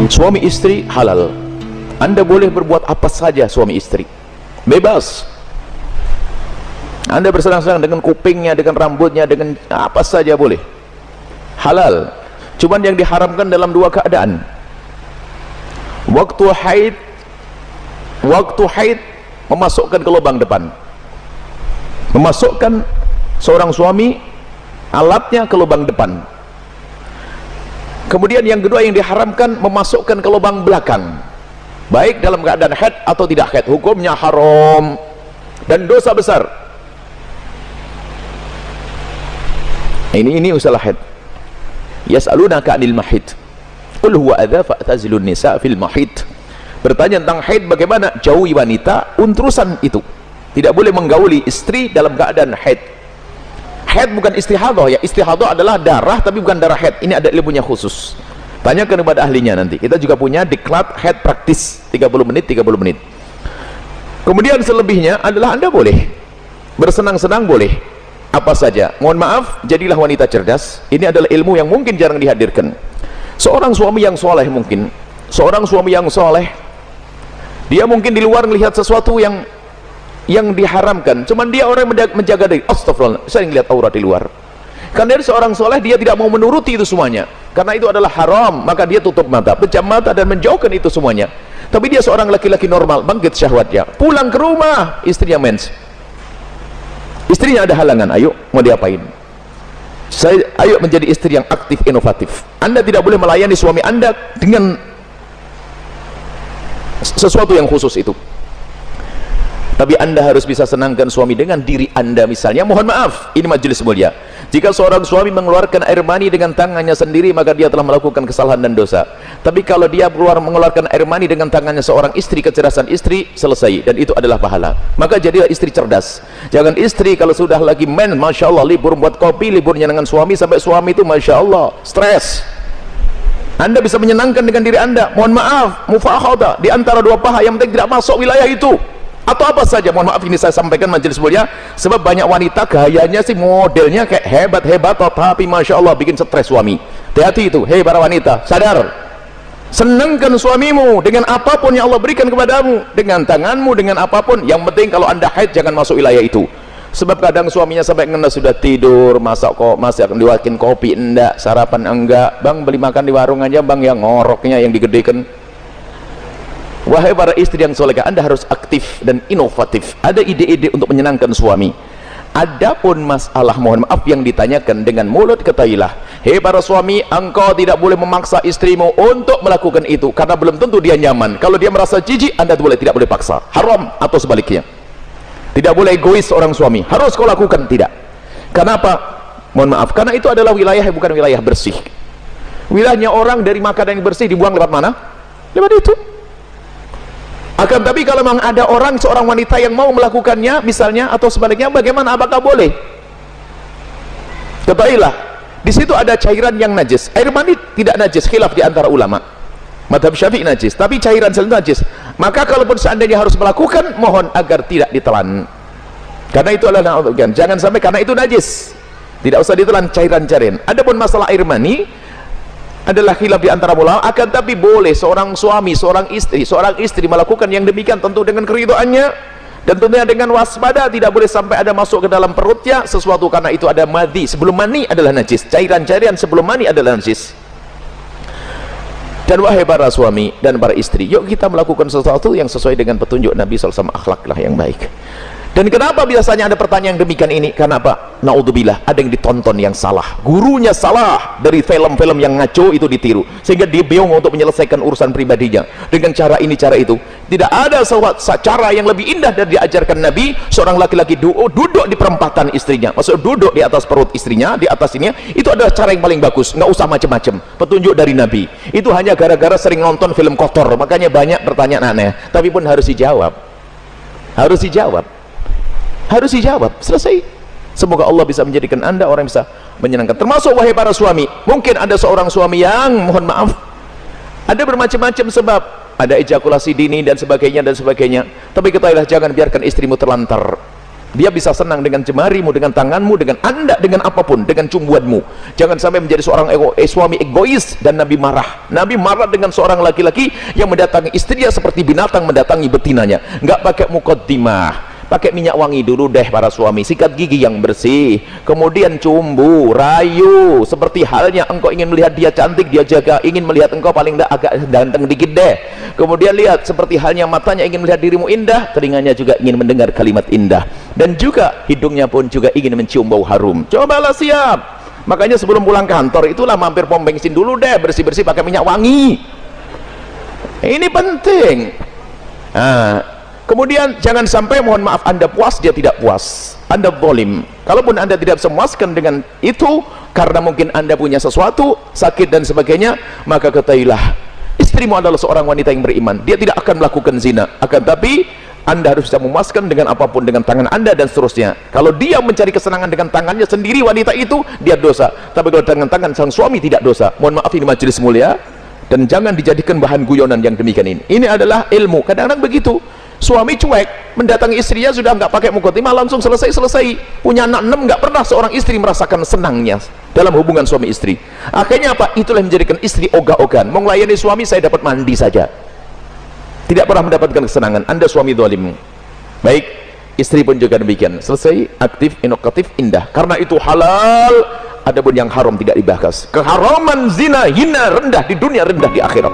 Suami istri halal. Anda boleh berbuat apa saja suami istri, bebas. Anda bersenang-senang dengan kupingnya, dengan rambutnya, dengan apa saja boleh, halal. Cuman yang diharamkan dalam dua keadaan: waktu haid memasukkan ke lubang depan, memasukkan seorang suami alatnya ke lubang depan. Kemudian yang kedua yang diharamkan, memasukkan ke lubang belakang, baik dalam keadaan haid atau tidak haid. Hukumnya haram dan dosa besar. Ini usalah haid. Yas'alunaka 'anil mahid qul huwa adza fa'tazilun nisa fil mahid. Bertanya tentang haid, bagaimana jauhi wanita untrusan itu. Tidak boleh menggauli istri dalam keadaan haid. Haid bukan istihadah ya. Istihadah adalah darah tapi bukan darah haid. Ini ada ilmunya khusus. Tanyakan kepada ahlinya nanti. Kita juga punya diklat haid praktis 30 menit 30 menit. Kemudian selebihnya adalah Anda boleh bersenang-senang, boleh apa saja. Mohon maaf, jadilah wanita cerdas. Ini adalah ilmu yang mungkin jarang dihadirkan. Seorang suami yang soleh, mungkin seorang suami yang soleh, dia mungkin di luar melihat sesuatu yang diharamkan, cuman dia orang yang menjaga diri. Astagfirullah, saya ngelihat aurat di luar. Karena dari seorang soleh, dia tidak mau menuruti itu semuanya, karena itu adalah haram, maka dia tutup mata, pejam mata dan menjauhkan itu semuanya. Tapi dia seorang laki-laki normal, bangkit syahwatnya, pulang ke rumah, istrinya mens, istrinya ada halangan, ayo mau diapain? Ayo menjadi istri yang aktif, inovatif. Anda tidak boleh melayani suami Anda dengan sesuatu yang khusus itu. Tapi Anda harus bisa senangkan suami dengan diri Anda. Misalnya, mohon maaf, ini majelis mulia, jika seorang suami mengeluarkan air mani dengan tangannya sendiri, maka dia telah melakukan kesalahan dan dosa. Tapi kalau dia mengeluarkan air mani dengan tangannya seorang istri, kecerdasan istri selesai, dan itu adalah pahala. Maka jadilah istri cerdas. Jangan istri kalau sudah lagi men, Masya Allah, libur buat kopi, liburnya dengan suami, sampai suami itu Masya Allah stres. Anda bisa menyenangkan dengan diri Anda, mohon maaf, mufakhadah di antara dua paha, yang penting tidak masuk wilayah itu atau apa saja. Mohon maaf, ini saya sampaikan majelis mulia, sebab banyak wanita gayanya sih, modelnya kayak hebat-hebat, tapi Masya Allah bikin stres suami. Hati-hati itu, hei para wanita, sadar, senangkan suamimu dengan apapun yang Allah berikan kepadamu, dengan tanganmu, dengan apapun. Yang penting kalau Anda haid, jangan masuk wilayah itu. Sebab kadang suaminya sampai ngena sudah tidur, masih akan diwakin kopi, enggak, sarapan enggak, bang beli makan di warung aja bang, yang ngoroknya yang digedekan. Wahai para istri yang solehah, Anda harus aktif dan inovatif, ada ide-ide untuk menyenangkan suami. Adapun masalah, mohon maaf, yang ditanyakan dengan mulut, ketahuilah, hei para suami, engkau tidak boleh memaksa istrimu untuk melakukan itu, karena belum tentu dia nyaman. Kalau dia merasa jijik, Anda tidak boleh paksa, haram. Atau sebaliknya, tidak boleh egois seorang suami, harus kau lakukan, tidak. Kenapa? Mohon maaf, karena itu adalah wilayah yang bukan wilayah bersih. Wilayahnya orang dari makanan yang bersih dibuang lewat mana? Lewat itu. Akan tapi kalau memang ada seorang wanita yang mau melakukannya misalnya, atau sebaliknya, bagaimana, apakah boleh? Ketahuilah, di situ ada cairan yang najis. Air mani tidak najis, khilaf di antara ulama. Madhab Syafi'i najis, tapi cairan selalu najis. Maka kalaupun seandainya harus melakukan, mohon agar tidak ditelan, karena itu adalah, jangan sampai karena itu najis, tidak usah ditelan cairan-cairan. Adapun masalah air mani adalah khilaf di antara ulama, akan tapi boleh seorang suami, seorang istri melakukan yang demikian, tentu dengan keridhaannya dan tentunya dengan waspada. Tidak boleh sampai ada masuk ke dalam perutnya sesuatu, karena itu ada madhi, sebelum mani adalah najis, cairan-cairan sebelum mani adalah najis. Dan wahai para suami dan para istri, yuk kita melakukan sesuatu yang sesuai dengan petunjuk Nabi SAW, akhlaklah yang baik. Dan kenapa biasanya ada pertanyaan demikian ini? Karena apa? Naudzubillah, ada yang ditonton yang salah, gurunya salah, dari film-film yang ngaco itu ditiru, sehingga dia bingung untuk menyelesaikan urusan pribadinya dengan cara ini, cara itu. Tidak ada cara yang lebih indah dari diajarkan Nabi. Seorang laki-laki duduk di perempatan istrinya, maksud duduk di atas perut istrinya, di atas ini, itu adalah cara yang paling bagus. Nggak usah macam-macam, petunjuk dari Nabi. Itu hanya gara-gara sering nonton film kotor, makanya banyak pertanyaan aneh, tapi pun harus dijawab, harus dijawab, selesai. Semoga Allah bisa menjadikan Anda orang yang bisa menyenangkan. Termasuk wahai para suami, mungkin ada seorang suami yang, mohon maaf, ada bermacam-macam sebab, ada ejakulasi dini dan sebagainya, tapi ketahuilah, jangan biarkan istrimu terlantar. Dia bisa senang dengan jemarimu, dengan tanganmu, dengan anda, dengan apapun, dengan cumbuanmu. Jangan sampai menjadi seorang suami egois. Dan Nabi marah. Nabi marah dengan seorang laki-laki yang mendatangi istrinya seperti binatang mendatangi betinanya. Nggak pakai muqaddimah, pakai minyak wangi dulu deh para suami, sikat gigi yang bersih, kemudian cumbu, rayu, seperti halnya engkau ingin melihat dia cantik, dia jaga ingin melihat engkau paling tidak agak ganteng dikit deh. Kemudian lihat seperti halnya matanya ingin melihat dirimu indah, telinganya juga ingin mendengar kalimat indah, dan juga hidungnya pun juga ingin mencium bau harum. Cobalah siap. Makanya sebelum pulang kantor itulah mampir pom bensin dulu deh, bersih-bersih pakai minyak wangi. Ini penting. Kemudian jangan sampai mohon maaf anda puas dia tidak puas, anda zalim. Kalaupun anda tidak semuaskan dengan itu karena mungkin anda punya sesuatu sakit dan sebagainya, maka ketahuilah istrimu adalah seorang wanita yang beriman, dia tidak akan melakukan zina, akan tapi anda harus bisa memuaskan dengan apapun, dengan tangan anda dan seterusnya. Kalau dia mencari kesenangan dengan tangannya sendiri wanita itu, dia dosa. Tapi kalau dengan tangan sang suami tidak dosa. Mohon maaf, ini majelis mulia dan jangan dijadikan bahan guyonan yang demikian ini. Ini adalah ilmu. Kadang-kadang begitu, suami cuek mendatangi istrinya sudah nggak pakai muqaddimah, langsung selesai. Punya anak 6, nggak pernah seorang istri merasakan senangnya dalam hubungan suami istri. Akhirnya apa? Itulah yang menjadikan istri ogah-ogahan. Mau melayani suami, saya dapat mandi saja, tidak pernah mendapatkan kesenangan. Anda suami zalim. Baik, istri pun juga demikian. Selesai, aktif, inovatif, indah. Karena itu halal. Adapun yang haram tidak dibahas. Keharaman zina hina, rendah di dunia, rendah di akhirat.